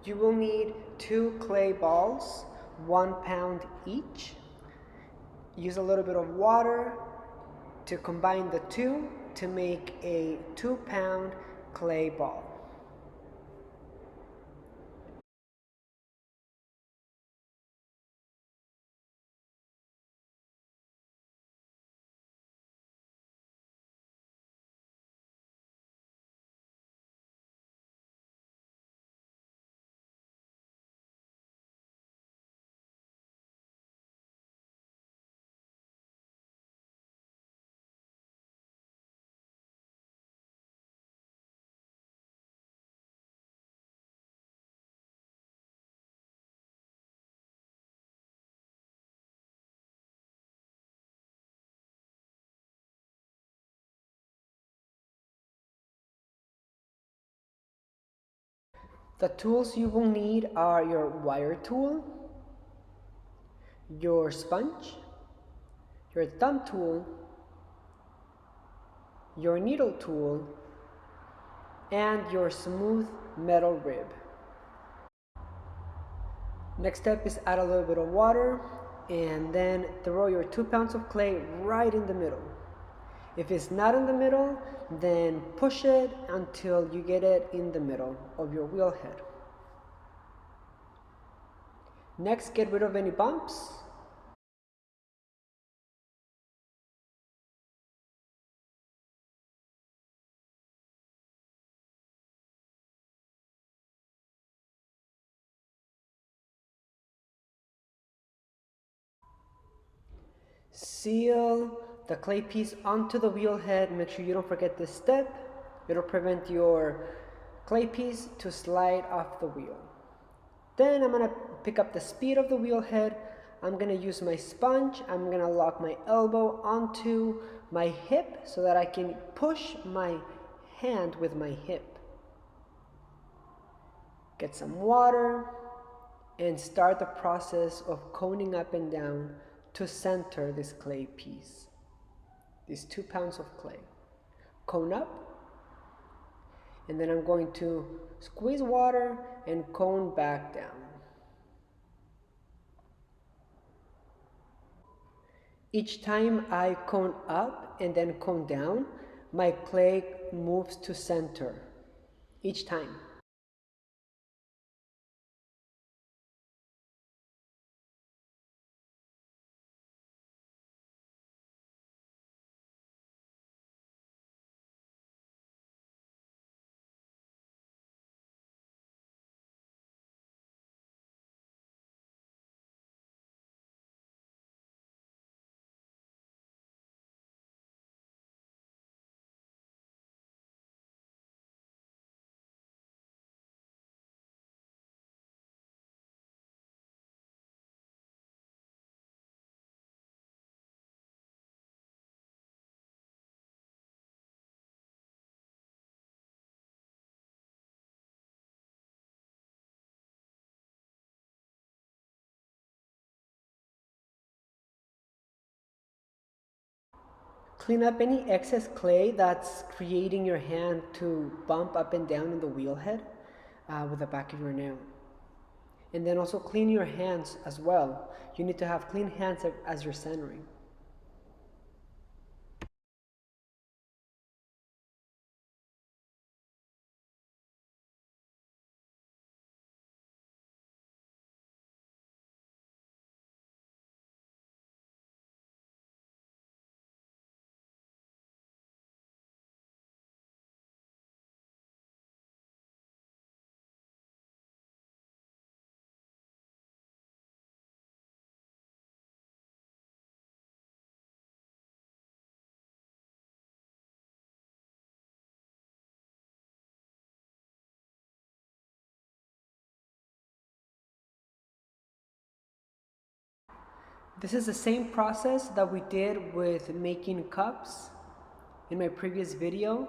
You will need 2 clay balls, 1 pound each. Use a little bit of water to combine the two to make a 2 pound clay ball. The tools you will need are your wire tool, your sponge, your thumb tool, your needle tool, and your smooth metal rib. Next step is add a little bit of water and then throw your 2 pounds of clay right in the middle. If it's not in the middle, then push it until you get it in the middle of your wheel head. Next, get rid of any bumps. Seal the clay piece onto the wheel head. Make sure you don't forget this step. It'll prevent your clay piece to slide off the wheel. Then I'm going to pick up the speed of the wheel head. I'm going to use my sponge. I'm going to lock my elbow onto my hip so that I can push my hand with my hip. Get some water and start the process of coning up and down to center this clay piece, these 2 pounds of clay. Cone up, and then I'm going to squeeze water and cone back down. Each time I cone up and then cone down, my clay moves to center each time. Clean up any excess clay that's creating your hand to bump up and down in the wheel head with the back of your nail. And then also clean your hands as well. You need to have clean hands as you're centering. This is the same process that we did with making cups in my previous video.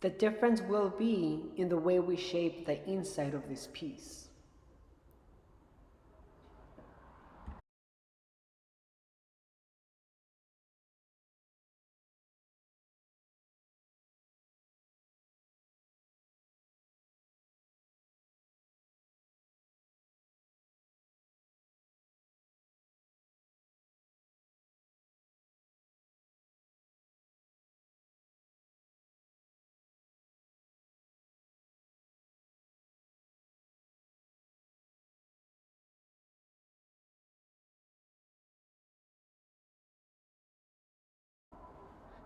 The difference will be in the way we shape the inside of this piece.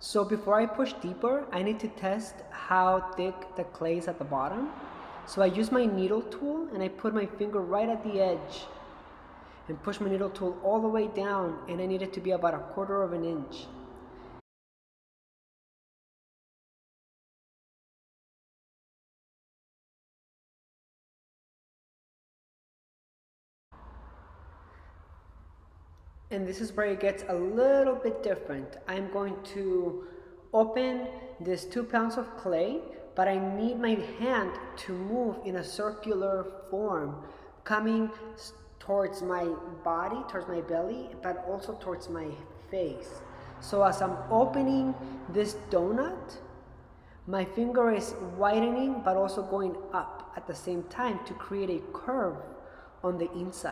So before I push deeper, I need to test how thick the clay is at the bottom. So I use my needle tool and I put my finger right at the edge and push my needle tool all the way down, and I need it to be about 1/4 of an inch. And this is where it gets a little bit different. I'm going to open this 2 pounds of clay, but I need my hand to move in a circular form, coming towards my body, towards my belly, but also towards my face. So as I'm opening this donut, my finger is widening but also going up at the same time to create a curve on the inside.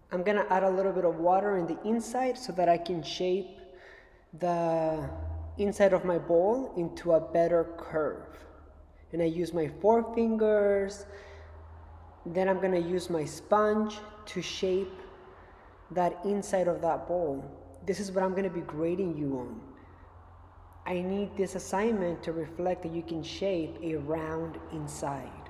I'm gonna add a little bit of water in the inside so that I can shape the inside of my bowl into a better curve. And I use my forefingers. Then I'm gonna use my sponge to shape that inside of that bowl. This is what I'm gonna be grading you on. I need this assignment to reflect that you can shape a round inside.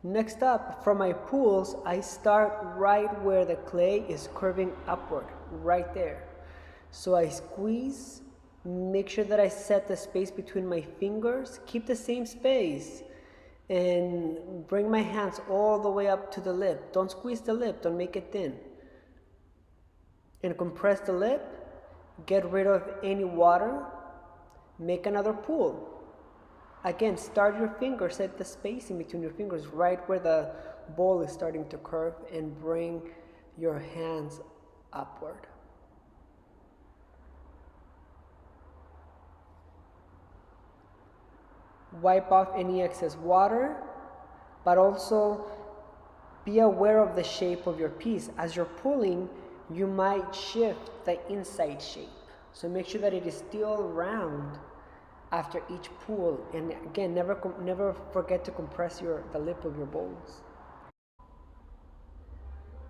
Next up, from my pools, I start right where the clay is curving upward, right there. So I squeeze, make sure that I set the space between my fingers, keep the same space, and bring my hands all the way up to the lip. Don't squeeze the lip, don't make it thin. And compress the lip, get rid of any water, make another pool. Again, start your fingers, set the spacing between your fingers right where the bowl is starting to curve, and bring your hands upward. Wipe off any excess water, but also be aware of the shape of your piece. As you're pulling, you might shift the inside shape. So make sure that it is still round after each pull, and again, never forget to compress the lip of your bowls.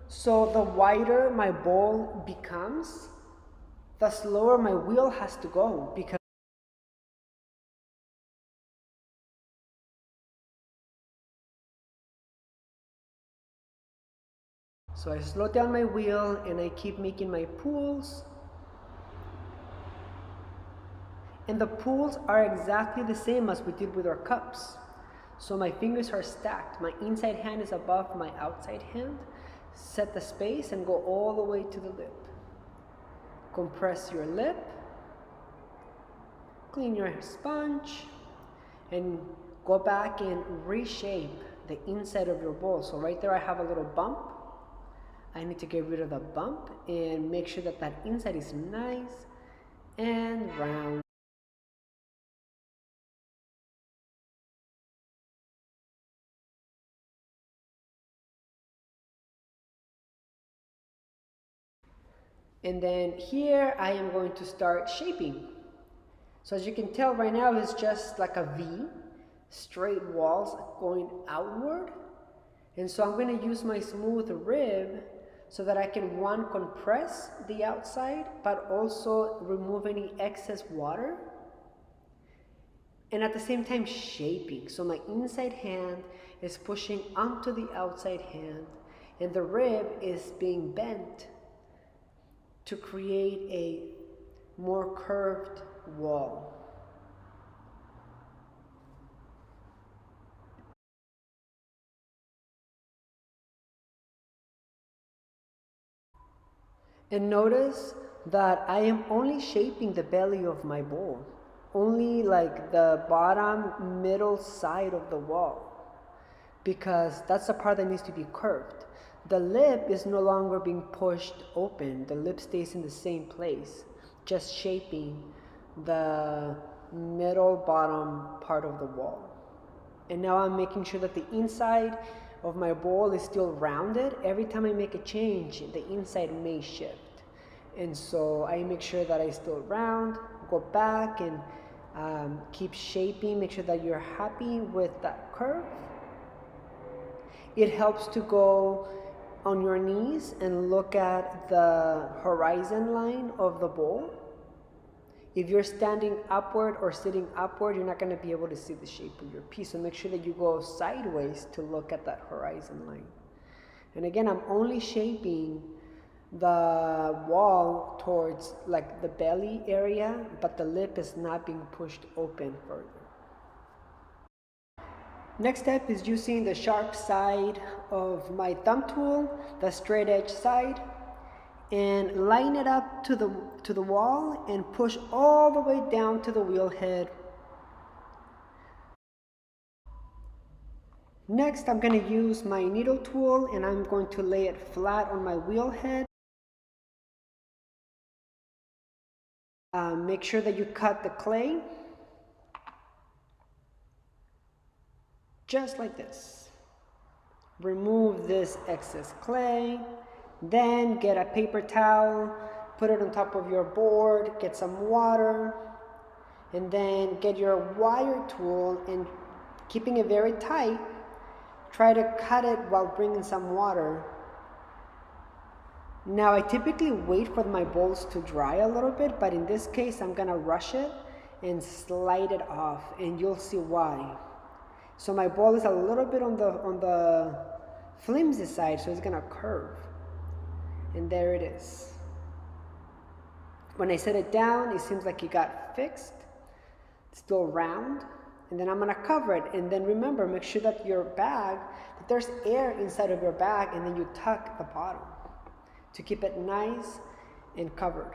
So the wider my bowl becomes, the slower my wheel has to go, because so I slow down my wheel and I keep making my pulls. And the pulls are exactly the same as we did with our cups. So my fingers are stacked. My inside hand is above my outside hand. Set the space and go all the way to the lip. Compress your lip. Clean your sponge. And go back and reshape the inside of your bowl. So right there I have a little bump. I need to get rid of the bump and make sure that that inside is nice and round. And then here I am going to start shaping. So as you can tell right now, it's just like a V, straight walls going outward. And so I'm going to use my smooth rib so that I can, one, compress the outside, but also remove any excess water. And at the same time shaping. So my inside hand is pushing onto the outside hand, and the rib is being bent to create a more curved wall. And notice that I am only shaping the belly of my bowl, only like the bottom middle side of the wall, because that's the part that needs to be curved. The lip is no longer being pushed open. The lip stays in the same place, just shaping the middle bottom part of the wall. And now I'm making sure that the inside of my bowl is still rounded. Every time I make a change, the inside may shift. And so I make sure that I still round, go back and keep shaping, make sure that you're happy with that curve. It helps to go on your knees and look at the horizon line of the bowl. If you're standing upward or sitting upward, you're not going to be able to see the shape of your piece. So make sure that you go sideways to look at that horizon line. And again, I'm only shaping the wall towards like the belly area, but the lip is not being pushed open further. Next step is using the sharp side of my thumb tool, the straight edge side, and line it up to the wall and push all the way down to the wheel head. Next, I'm going to use my needle tool and I'm going to lay it flat on my wheel head. Make sure that you cut the clay just like this. Remove this excess clay. Then get a paper towel, put it on top of your board, get some water, and then get your wire tool and keeping it very tight, try to cut it while bringing some water. Now I typically wait for my bowls to dry a little bit, but in this case I'm gonna rush it and slide it off, and you'll see why. So my bowl is a little bit on the flimsy side, so it's gonna curve. And there it is. When I set it down, it seems like it got fixed. It's still round. And then I'm gonna cover it. And then remember, make sure that your bag, that there's air inside of your bag, and then you tuck the bottom to keep it nice and covered.